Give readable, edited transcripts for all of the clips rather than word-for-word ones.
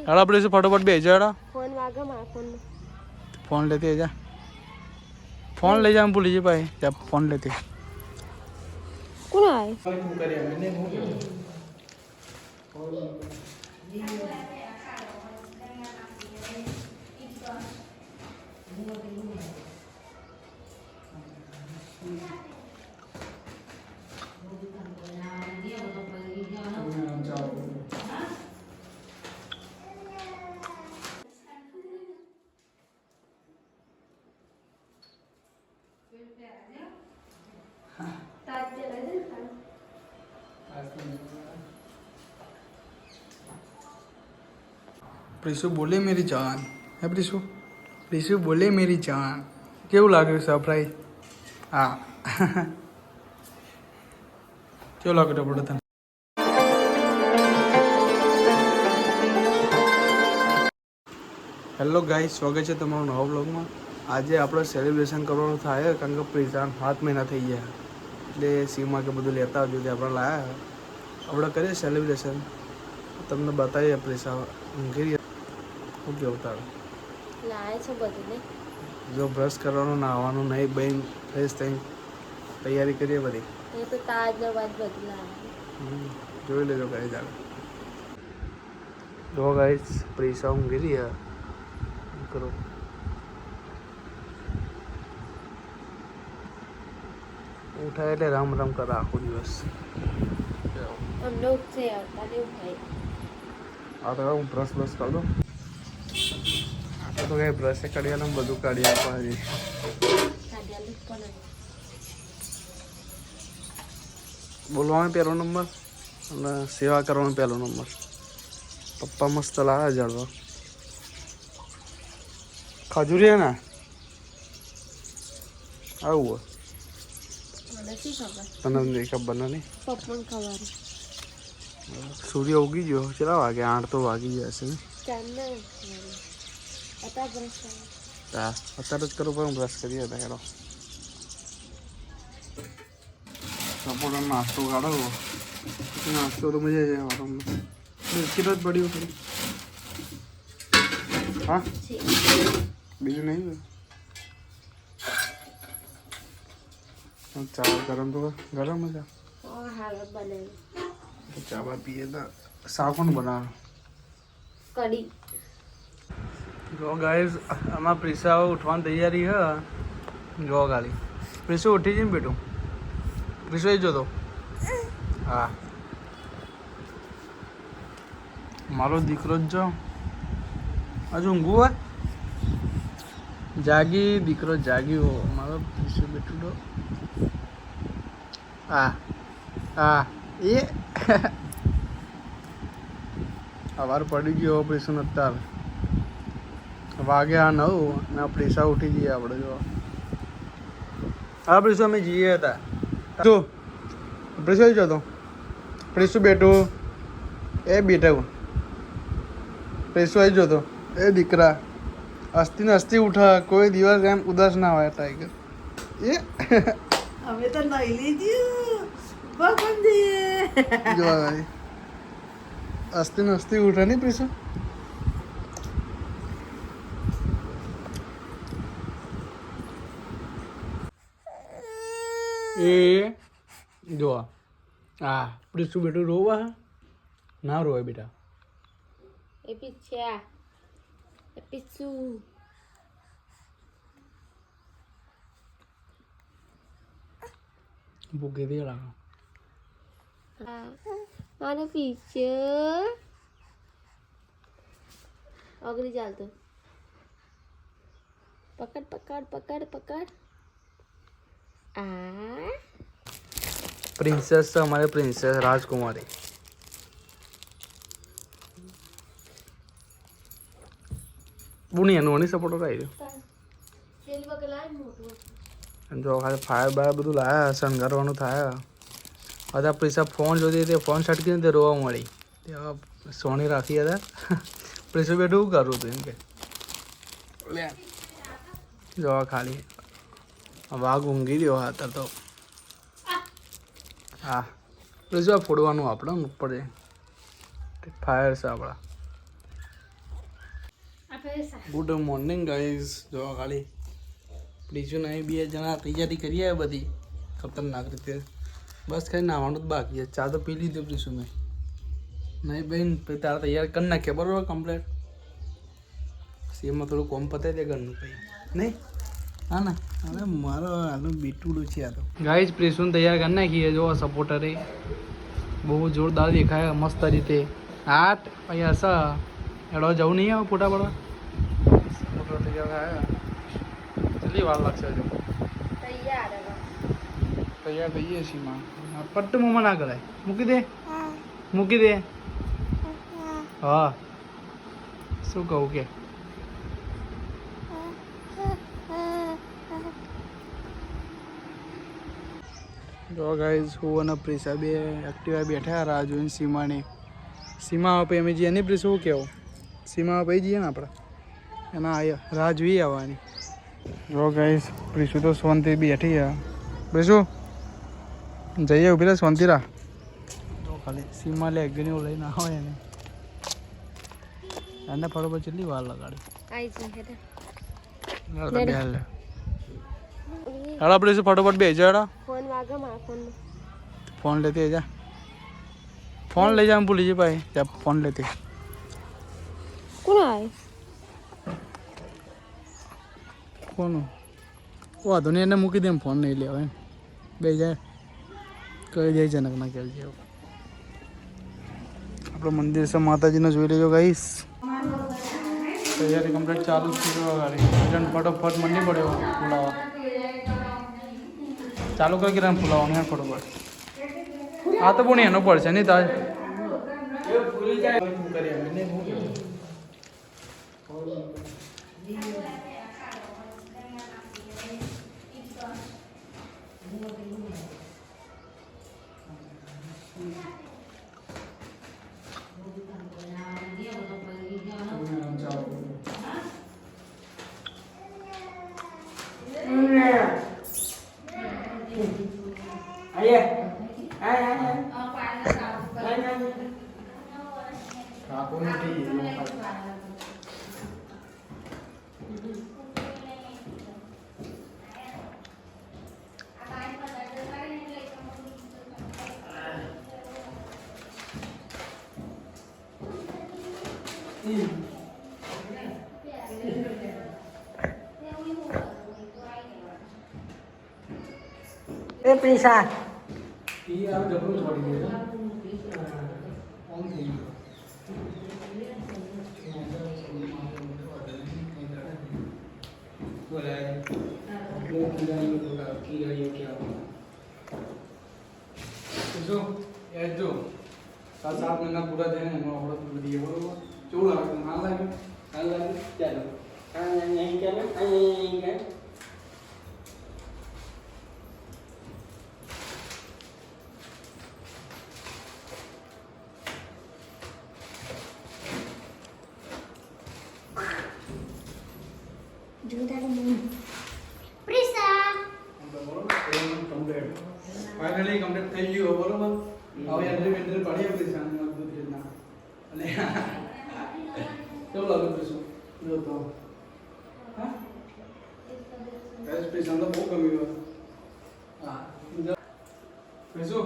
अड़ा प्रिंस फटाफट भेज अड़ा फोन वागा मारा फोन में फोन लेते जा फोन ले जा भूली भाई जब फोन लेते कौन आए प्रिशु बोले मेरी जान है प्रिशु प्रिशु बोले मेरी जान केवं लागे सरप्राइज हाँ केवं लागे टपड़ो तने हेलो गाइस स्वागत है तमारू नवा ब्लॉग में आज आप सेलिब्रेशन करवानुं थाय कारण के प्रिशा 7 महीना थी गया એટલે સીમા કે બધું લેતા આવજો તે આપણે લાયા આપણે કરીએ સેલિબ્રેશન તમને બતાવીએ પ્રિશા ઊંઘી ખૂબ બેવતા लाए छे બધું ને જો બ્રશ કરવાનું નાહવાનું નહીં બહેન ફ્રેશ થઈ તૈયારી કરીએ બધી એ તો તાજ ને બાદ બધું લાए જોઈ લેજો ગાઈસ આગળ જો ગાઈસ પ્રિશા ઊંઘી રહી है करो उठा એટલે રામ રામ કરા આખો દિવસ हम लोग से आता नहीं भाई આ તો હું બ્રશ કર દો આ તો કઈ બ્રશ કાઢ્યા ને બધું કાઢી આપવા હજી साडिया लुक कोन બોલવાનો પહેલો નંબર અને સેવા કરવાનો પહેલો નંબર પપ્પા મસ્ત લાયા જાળવા ખજૂરી હે ને આવું મને શી ખબર તને નહીં ખબર નહીં પપ્પન ખબર સૂર્ય ઉગી ગયો કેટલા વાગે 8 તો વાગી ગયા છે ને ચાંદને आता ब्रश હા અત્યારે જ કરો પણ બ્રશ કરીએ હતા હેડો સપોર્ટ નાસ્તો કાઢો નાસ્તો તો મજા જાય વારંવાર બિસ્કિટ જ પડ્યું ખરી હા બીજું નહીં ચા ગરમ તો ગરમ મજા और हालत बने ચા બા પીએ તો સાકોણ બનાવો कड़ी જો ગાઈસ આમાં પ્રિશા ઉઠવાની તૈયારી હે જો ગાલી પ્રિશુ ઉઠી જઈને બેઠું પ્રિશુ આવી જો તો હા મારો દીકરો જ જો હજુ ઊંઘું હોય જાગી દીકરો જાગ્યો મારો પ્રિશુ બેઠું તો હા હા એ અવાર પડી ગયો પ્રિશુ અત્યારે વાગ્યા 9 ને પ્રિશા ઉઠી જઈએ આપણે જો હા પ્રિશુ અમે જઈએ હતા જો પ્રિશુ આવી જતો પ્રિશુ બેઠું એ બેઠો પ્રિશુ આવી જતો એ દીકરા હસ્તી ને હસ્તી ઉઠા કોઈ દિવસ એમ ઉદાસ ના હોય ટાઈગર એ હવે તો નહીં લીધું ભગવાન દીએ જો હસ્તી ને હસ્તી ઉઠા નહીં પ્રિશુ એ જો આ પ્રિશુ બેટું રોવા ના રોય બેટા એ પીછે એ પીછુ ભૂખે દે લાગો मानो पीछे अगली जाल तो पकड़ पकड़ पकड़ पकड़ आ प्रिंसेस तो हमारे प्रिंसेस राजकुमारी बुनिया नोनी सपोर्ट कराई दो तेल बगलाय मोटो जो खाली फायर बायर બધું લાયા શણગારવાનું થાય आता प्रिशा फोन जो थे फोन छटकी ने रोवा मળી सोनी राखी था प्रिशा बेटू करूँ तो इनके जो खाली वाघ ઊંઘી રહ્યો હતા તો હા પ્રિશા ફોડવાનું આપણે ઉપર ફાયર છે આપણા ગુડ મોર્નિંગ ગાઈઝ. જો ખાલી પ્રીજુને અહીં 2 જણા તૈયારી કરી આવે બધી ખતરનાક રીતે. બસ ખાલી નાવાનું જ બાકી છે. ચા તો પી લીધી પ્રીજુ મેં. નહીં બેન તારા તૈયાર કરી નાખ્યા બરાબર કમ્પ્લેટ. એમાં થોડું કોમ પતાવી દે ઘરનું કંઈ નહીં. હા ના હવે મારો આનું બીટુડું છે આ તો. ગાઈઝ પ્રીજુને તૈયાર કરી નાખીએ. જો સપોર્ટરે બહુ જોરદાર દેખાય મસ્ત રીતે. હાટ અહીંયા સર એડો જવું નહીં આવે ફોટા પડવા. ફોટો તૈયાર આવ્યા. કેટલી વાર લાગશે હજુ? તૈયાર થઈએ છીએ માં. પટ્ટુ મોમાં ના કરાય. મૂકી દે મૂકી દે. હા શું કહું કે જો ગાઈઝ હું અને પ્રિસા બે એક્ટિવા બેઠા રાહ જોઈને સીમાની. સીમા આપે અમે જઈએ નહીં પ્રીસ શું કહેવું? સીમા આપે જઈએ ને આપણે એના રાહ જોઈએ આવવાની. જો ગાઈઝ પ્રીસુ તો શાંતિ બેઠી છે. પ્રીસુ જઈએ ઉભી રહે શાંતિ રાહ. જો ખાલી સીમા લે ગણી લઈને આવે એને એને ફરોબર કેટલી વાર લગાડી. હેડા પ્રીસુ ફટોફટ બે જા. ફોન લેતી જા. ફોન લઈ જા ભૂલી જાય ભાઈ. ત્યાં ફોન લેતી કોનું વાંધો નહીં એને મૂકી દે એમ. ફોન નહીં લેવા એમ બે જાય કહી જાય જનક ના કહે છે. આપણું મંદિર છે માતાજીને જોઈ લેજો ગાઈસ. તૈયારી કમ્પ્લીટ ચાલુ જ થઈ ગયો. ગાડી ફટોફટ મંડી પડ્યો ફુલાવા ચાલુ કરી કિરણ ફુલાવાનું યાર ફટોફટ. આ તો પણ એનો પડશે નહીં તાજ એ પ્રિસા યાર જબરું છોડી દે. ઓન થઈ ગયો. બોલાય લો કિલાયો તો કિલાયો ક્યાં જો એ જો 7 મહિના પૂરા થયા ને એમાં આવડત બધી બરોબર. કેવું લાગે? હાલ લાગે ચાલો નહીં ચાલો અહીં ફાઇનલી કમ્પ્લીટ થઈ ગયું બરોબર. હવે એન્ટ્રી પડી આપી છે મજબૂત રીતના. અને કેવું લાગે પ્રીસુ? જો તો હા પ્રીસુ તો બહુ ગમ્યું. હા પ્રીસુ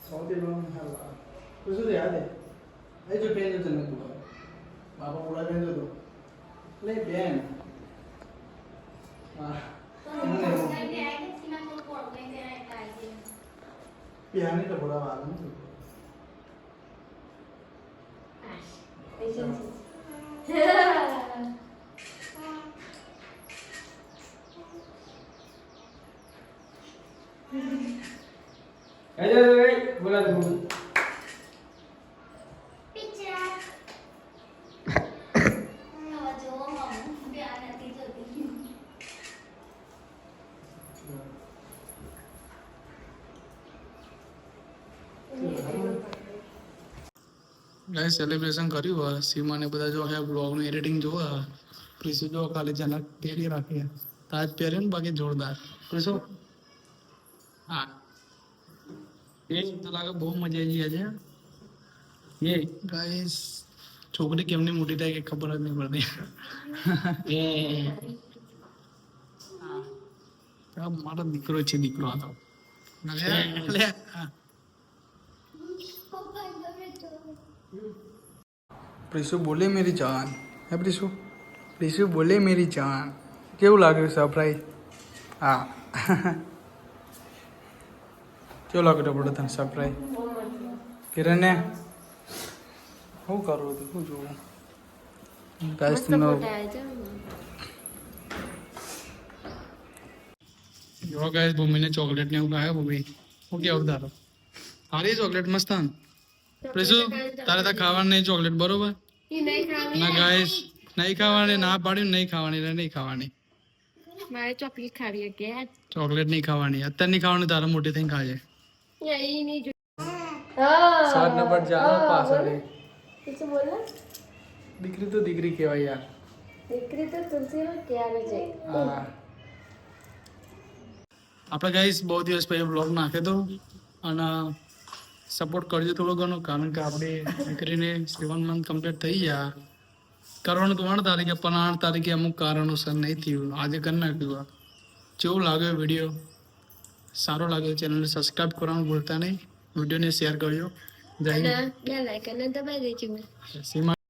સૌથી લોન હાલ તો શું યાદ હે એ જો પેન જો તને તું બાપા બોલા પેન જો લે બેન હા પિયાની તો બોલા વાળ નથી બોલા તું ગાઈસ સેલિબ્રેશન કર્યું હોય સીમાને બધા જો હે બ્લોગનું એડિટિંગ જોવા પ્રીસુ જો ખાલી ઝલક પહેરી રાખી તાજ પહેરે ને બાકી જોરદાર પ્રીસુ હા એ તો લાગે બહુ મજા આવી આજે એ ગાઈસ છોકરી કેમની મોટી થાય કે ખબર જ નહીં પડતી એ હા મારો દીકરો છે દીકરો આ તો લે હા પ્રીસુ બોલે મેરી જાન હે પ્રીસુ પ્રીસુ બોલે મેરી જાન કેવું લાગ્યું સરપ્રાઈઝ હા કેવું લાગ્યું પડે તને સરપ્રાઈઝ કિરણને શું કરવું હતું શું જોવું ગાઈસ તમને જો ગાઈસ ભૂમિને ચોકલેટ ને એવું ખાયા ભૂમિ હું કેવું તારો સારી ચોકલેટ મસ્ત ને પ્રીસુ તારે તો ખાવાની નહીં ચોકલેટ બરોબર ના ગાઈસ નહીં ખાવાની ના પાડ્યું નહીં ખાવાની એટલે નહીં ખાવાની મારે ચોકલેટ ખાવી કે ચોકલેટ નહીં ખાવાની અત્યારે નહીં ખાવાની તારે મોટી થઈને ખાજે યહી નહીં જો 7 નંબર જાઓ પાછળ কিছু બોલો દીકરી તો દીકરી કહેવાય યાર દીકરી તો તુલસીનો ક્યારે જાય હા આપણે ગાઈસ બહુ દિવસ પછી બ્લોગ નાખ્યો તો અને સપોર્ટ કરજો થોડો ઘણો કારણ કે આપણે દીકરીને 7 મંથ કમ્પ્લીટ થઈ ગયા કરવાનું તો 8 તારીખે પણ 8 તારીખે અમુક કારણોસર નહીં થયું આજે કરી નાખ્યું કેવું લાગ્યો વિડીયો સારો લાગ્યો ચેનલને સબસ્ક્રાઈબ કરવાનું ભૂલતા નહીં વિડીયોને શેર કરજો જય હિન્દ બે લાઈક અને દબાઈ દેજો સીમા